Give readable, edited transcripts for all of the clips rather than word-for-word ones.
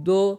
2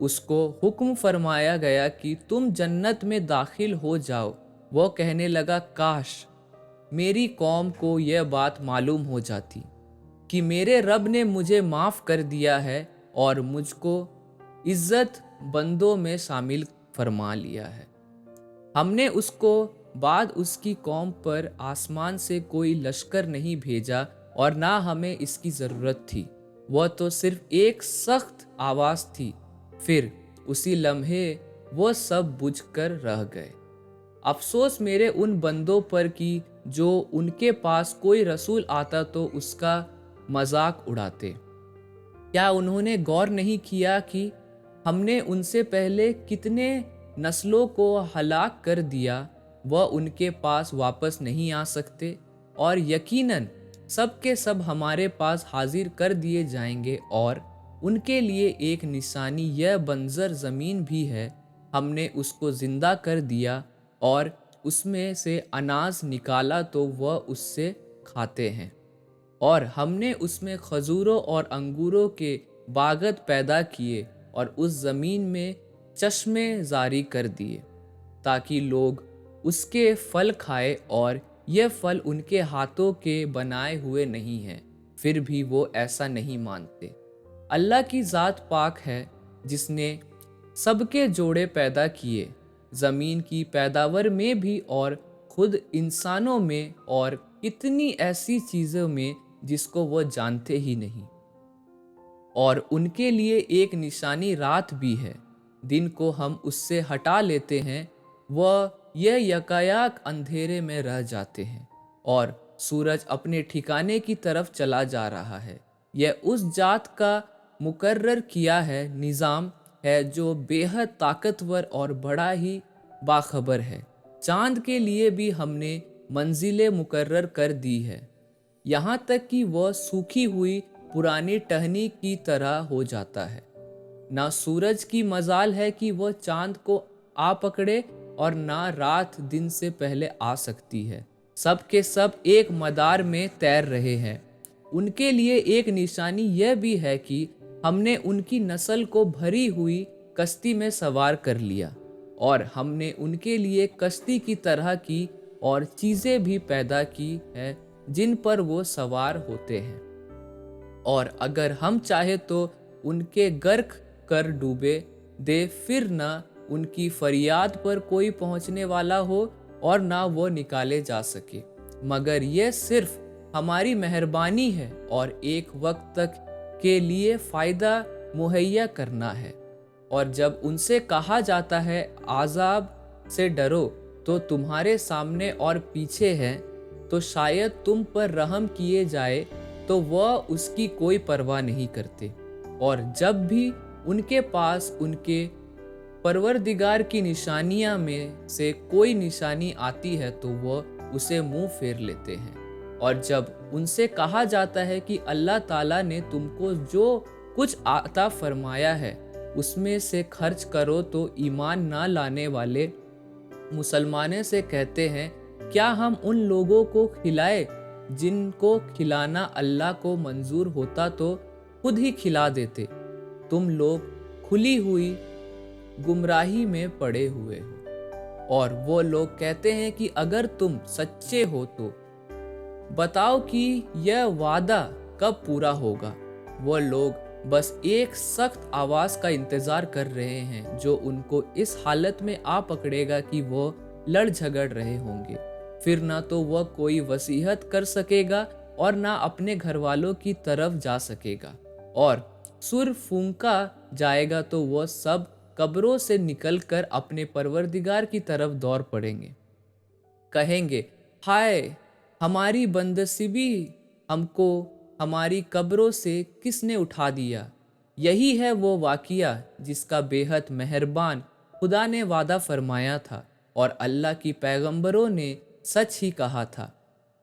اس کو حکم فرمایا گیا کہ تم جنت میں داخل ہو جاؤ۔ وہ کہنے لگا کاش میری قوم کو یہ بات معلوم ہو جاتی کہ میرے رب نے مجھے معاف کر دیا ہے اور مجھ کو عزت بندوں میں شامل فرما لیا ہے۔ ہم نے اس کو بعد اس کی قوم پر آسمان سے کوئی لشکر نہیں بھیجا اور نہ ہمیں اس کی ضرورت تھی، وہ تو صرف ایک سخت آواز تھی، پھر اسی لمحے وہ سب بجھ کر رہ گئے۔ افسوس میرے ان بندوں پر کہ جو ان کے پاس کوئی رسول آتا تو اس کا مذاق اڑاتے۔ کیا انہوں نے غور نہیں کیا کہ ہم نے ان سے پہلے کتنے نسلوں کو ہلاک کر دیا؟ وہ ان کے پاس واپس نہیں آ سکتے اور یقیناً سب کے سب ہمارے پاس حاضر کر دیے جائیں گے، اور ان کے لیے ایک نشانی یہ بنجر زمین بھی ہے۔ ہم نے اس کو زندہ کر دیا اور اس میں سے اناج نکالا تو وہ اس سے کھاتے ہیں، اور ہم نے اس میں کھجوروں اور انگوروں کے باغات پیدا کیے اور اس زمین میں چشمے جاری کر دیے تاکہ لوگ اس کے پھل کھائے، اور یہ پھل ان کے ہاتھوں کے بنائے ہوئے نہیں ہیں، پھر بھی وہ ایسا نہیں مانتے۔ اللہ کی ذات پاک ہے جس نے سب کے جوڑے پیدا کیے، زمین کی پیداوار میں بھی اور خود انسانوں میں اور کتنی ایسی چیزوں میں جس کو وہ جانتے ہی نہیں۔ اور ان کے لیے ایک نشانی رات بھی ہے، دن کو ہم اس سے ہٹا لیتے ہیں، وہ یہ یکایک اندھیرے میں رہ جاتے ہیں، اور سورج اپنے ٹھکانے کی طرف چلا جا رہا ہے۔ یہ اس ذات کا مقرر کیا ہے نظام ہے جو بے حد طاقتور اور بڑا ہی باخبر ہے۔ چاند کے لیے بھی ہم نے منزلیں مقرر کر دی ہے، یہاں تک کہ وہ سوکھی ہوئی پرانی ٹہنی کی طرح ہو جاتا ہے۔ نہ سورج کی مجال ہے کہ وہ چاند کو آ پکڑے اور نہ رات دن سے پہلے آ سکتی ہے، سب کے سب ایک مدار میں تیر رہے ہیں۔ ان کے لیے ایک نشانی یہ بھی ہے کہ ہم نے ان کی نسل کو بھری ہوئی کشتی میں سوار کر لیا، اور ہم نے ان کے لیے کشتی کی طرح کی اور چیزیں بھی پیدا کی ہے جن پر وہ سوار ہوتے ہیں، اور اگر ہم چاہے تو ان کے غرق کر ڈوبے دے، پھر نہ ان کی فریاد پر کوئی پہنچنے والا ہو اور نہ وہ نکالے جا سکے، مگر یہ صرف ہماری مہربانی ہے اور ایک وقت تک کے لیے فائدہ مہیا کرنا ہے۔ اور جب ان سے کہا جاتا ہے عذاب سے ڈرو تو تمہارے سامنے اور پیچھے ہے تو شاید تم پر رحم کیے جائے، تو وہ اس کی کوئی پرواہ نہیں کرتے، اور جب بھی ان کے پاس ان کے پروردگار کی نشانیاں میں سے کوئی نشانی آتی ہے تو وہ اسے منہ پھیر لیتے ہیں۔ اور جب ان سے کہا جاتا ہے کہ اللہ تعالیٰ نے تم کو جو کچھ عطا فرمایا ہے اس میں سے خرچ کرو، تو ایمان نہ لانے والے مسلمانوں سے کہتے ہیں کیا ہم ان لوگوں کو کھلائے جن کو کھلانا اللہ کو منظور ہوتا تو خود ہی کھلا دیتے؟ تم لوگ کھلی ہوئی گمراہی میں پڑے ہوئے ہو۔ اور وہ لوگ کہتے ہیں کہ اگر تم سچے ہو تو بتاؤ کہ یہ وعدہ کب پورا ہوگا۔ وہ لوگ بس ایک سخت آواز کا انتظار کر رہے ہیں جو ان کو اس حالت میں آ پکڑے گا کہ وہ لڑ جھگڑ رہے ہوں گے، پھر نہ تو وہ کوئی وصیت کر سکے گا اور نہ اپنے گھر والوں کی طرف جا سکے گا، اور سر پھونکا جائے گا تو وہ سب قبروں سے نکل کر اپنے پروردگار کی طرف دوڑ پڑیں گے، کہیں گے ہائے ہماری بدنصیبی، ہم کو ہماری قبروں سے کس نے اٹھا دیا۔ یہی ہے وہ واقعہ جس کا بے حد مہربان خدا نے وعدہ فرمایا تھا اور اللہ کی پیغمبروں نے سچ ہی کہا تھا۔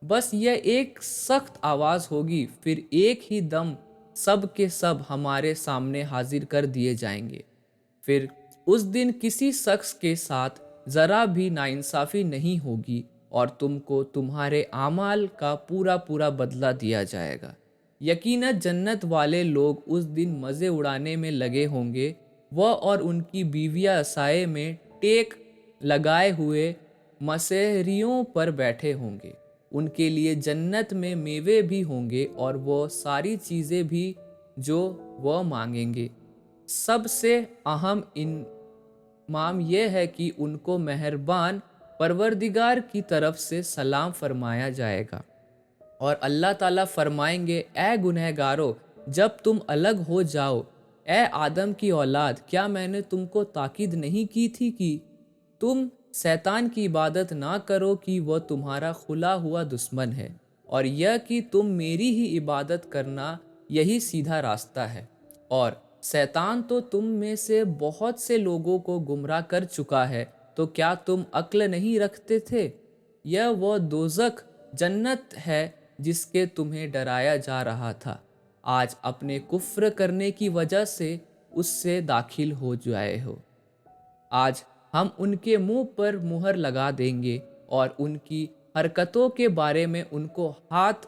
بس یہ ایک سخت آواز ہوگی، پھر ایک ہی دم سب کے سب ہمارے سامنے حاضر کر دیے جائیں گے۔ پھر اس دن کسی شخص کے ساتھ ذرا بھی ناانصافی نہیں ہوگی اور تم کو تمہارے اعمال کا پورا پورا بدلہ دیا جائے گا۔ یقیناً جنت والے لوگ اس دن مزے اڑانے میں لگے ہوں گے، وہ اور ان کی بیویاں سائے میں ٹیک لگائے ہوئے مسحریوں پر بیٹھے ہوں گے۔ ان کے لیے جنت میں میوے بھی ہوں گے اور وہ ساری چیزیں بھی جو وہ مانگیں گے۔ سب سے اہم انعام یہ ہے کہ ان کو مہربان پروردگار کی طرف سے سلام فرمایا جائے گا، اور اللہ تعالیٰ فرمائیں گے، اے گنہگارو، جب تم الگ ہو جاؤ، اے آدم کی اولاد، کیا میں نے تم کو تاکید نہیں کی تھی کہ تم شیطان کی عبادت نہ کرو کہ وہ تمہارا کھلا ہوا دشمن ہے، اور یہ کہ تم میری ہی عبادت کرنا، یہی سیدھا راستہ ہے۔ اور شیطان تو تم میں سے بہت سے لوگوں کو گمراہ کر چکا ہے، تو کیا تم عقل نہیں رکھتے تھے؟ یہ وہ دوزخ جنت ہے جس کے تمہیں ڈرایا جا رہا تھا، آج اپنے کفر کرنے کی وجہ سے اس سے داخل ہو جائے ہو۔ آج ہم ان کے منہ پر مہر لگا دیں گے اور ان کی حرکتوں کے بارے میں ان کو ہاتھ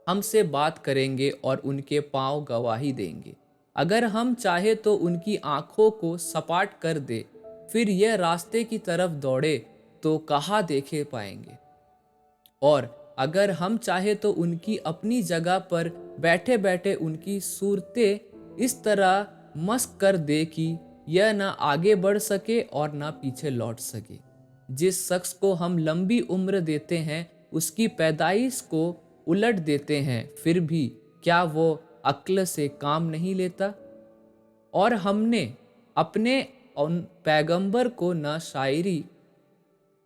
ہم سے بات کریں گے اور ان کے پاؤں گواہی دیں گے۔ اگر ہم چاہے تو ان کی آنکھوں کو سپاٹ کر دے، پھر یہ راستے کی طرف دوڑے تو کہاں دیکھے پائیں گے، اور اگر ہم چاہے تو ان کی اپنی جگہ پر بیٹھے بیٹھے ان کی صورتیں اس طرح مسخ کر دے کہ یہ نہ آگے بڑھ سکے اور نہ پیچھے لوٹ سکے۔ جس شخص کو ہم لمبی عمر دیتے ہیں اس کی پیدائش کو الٹ دیتے ہیں، پھر بھی کیا وہ عقل سے کام نہیں لیتا؟ اور ہم نے اپنے ان پیغمبر کو نہ شاعری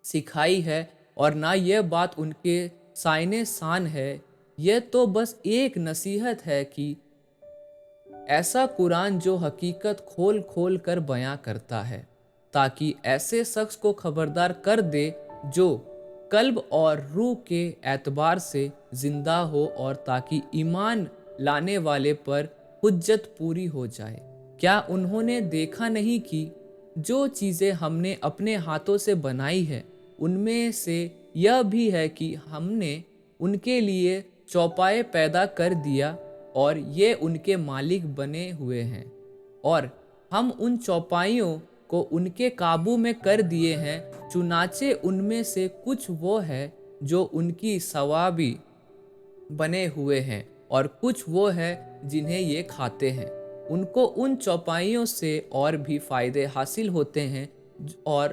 سکھائی ہے اور نہ یہ بات ان کے سائنے سان ہے، یہ تو بس ایک نصیحت ہے کہ ایسا قرآن جو حقیقت کھول کھول کر بیاں کرتا ہے، تاکہ ایسے شخص کو خبردار کر دے جو قلب اور روح کے اعتبار سے زندہ ہو، اور تاکہ ایمان لانے والے پر حجت پوری ہو جائے۔ کیا انہوں نے دیکھا نہیں کہ جو چیزیں ہم نے اپنے ہاتھوں سے بنائی ہے، ان میں سے یہ بھی ہے کہ ہم نے ان کے لیے چوپائے پیدا کر دیا اور یہ ان کے مالک بنے ہوئے ہیں، اور ہم ان چوپائیوں کو ان کے قابو میں کر دیے ہیں، چنانچہ ان میں سے کچھ وہ ہے جو ان کی ثوابی بنے ہوئے ہیں اور کچھ وہ ہے جنہیں یہ کھاتے ہیں۔ ان کو ان چوپائیوں سے اور بھی فائدے حاصل ہوتے ہیں، اور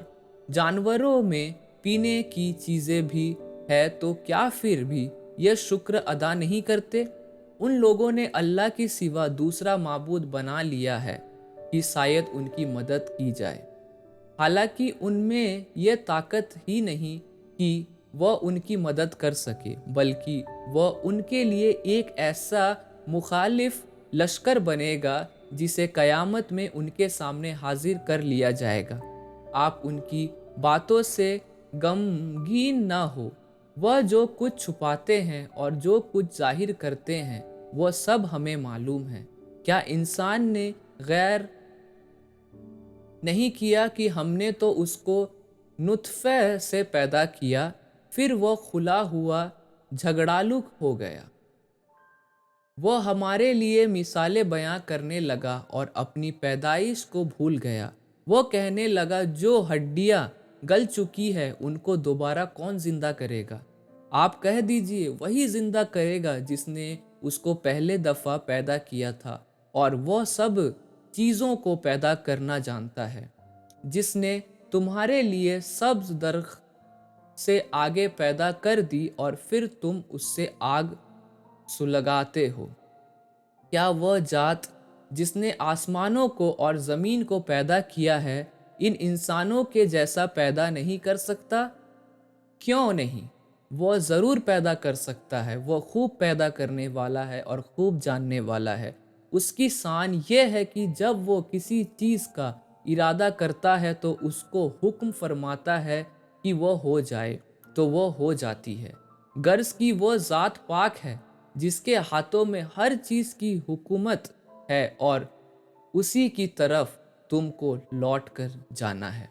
جانوروں میں پینے کی چیزیں بھی ہے، تو کیا پھر بھی یہ شکر ادا نہیں کرتے؟ ان لوگوں نے اللہ کے سوا دوسرا معبود بنا لیا ہے کہ شاید ان کی مدد کی جائے، حالانکہ ان میں یہ طاقت ہی نہیں کہ وہ ان کی مدد کر سکے، بلکہ وہ ان کے لیے ایک ایسا مخالف لشکر بنے گا جسے قیامت میں ان کے سامنے حاضر کر لیا جائے گا۔ آپ ان کی باتوں سے غمگین نہ ہو، وہ جو کچھ چھپاتے ہیں اور جو کچھ ظاہر کرتے ہیں وہ سب ہمیں معلوم ہے۔ کیا انسان نے غیر نہیں کیا کہ ہم نے تو اس کو نطفے سے پیدا کیا، پھر وہ کھلا ہوا جھگڑالو ہو گیا۔ وہ ہمارے لیے مثالیں بیان کرنے لگا اور اپنی پیدائش کو بھول گیا۔ وہ کہنے لگا، جو ہڈیاں گل چکی ہے ان کو دوبارہ کون زندہ کرے گا؟ آپ کہہ دیجئے، وہی زندہ کرے گا جس نے اس کو پہلے دفعہ پیدا کیا تھا، اور وہ سب چیزوں کو پیدا کرنا جانتا ہے، جس نے تمہارے لیے سبز درخت سے آگے پیدا کر دی اور پھر تم اس سے آگ سلگاتے ہو۔ کیا وہ ذات جس نے آسمانوں کو اور زمین کو پیدا کیا ہے ان انسانوں کے جیسا پیدا نہیں کر سکتا؟ کیوں نہیں؟ وہ ضرور پیدا کر سکتا ہے، وہ خوب پیدا کرنے والا ہے اور خوب جاننے والا ہے۔ اس کی شان یہ ہے کہ جب وہ کسی چیز کا ارادہ کرتا ہے تو اس کو حکم فرماتا ہے کہ وہ ہو جائے تو وہ ہو جاتی ہے۔ غرض کہ وہ ذات پاک ہے جس کے ہاتھوں میں ہر چیز کی حکومت ہے، اور اسی کی طرف تم کو لوٹ کر جانا ہے۔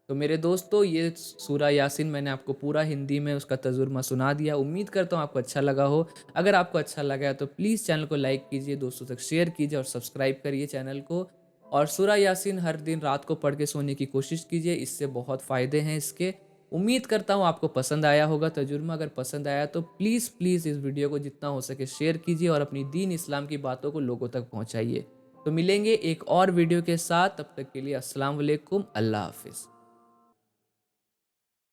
تو میرے دوستو، یہ سورہ یاسین میں نے آپ کو پورا ہندی میں اس کا ترجمہ سنا دیا۔ امید کرتا ہوں آپ کو اچھا لگا ہو۔ اگر آپ کو اچھا لگا ہے تو پلیز چینل کو لائک کیجئے، دوستوں تک شیئر کیجئے اور سبسکرائب کریے چینل کو۔ اور سورہ یاسین ہر دن رات کو پڑھ کے سونے کی کوشش کیجیے، اس سے بہت فائدے ہیں اس کے۔ امید کرتا ہوں آپ کو پسند آیا ہوگا تجربہ، اگر پسند آیا تو پلیز پلیز اس ویڈیو کو جتنا ہو سکے شیئر کیجیے اور اپنی دین اسلام کی باتوں کو لوگوں تک پہنچائیے۔ تو ملیں گے ایک اور ویڈیو کے ساتھ، تب تک کے لیے السلام علیکم، اللہ حافظ۔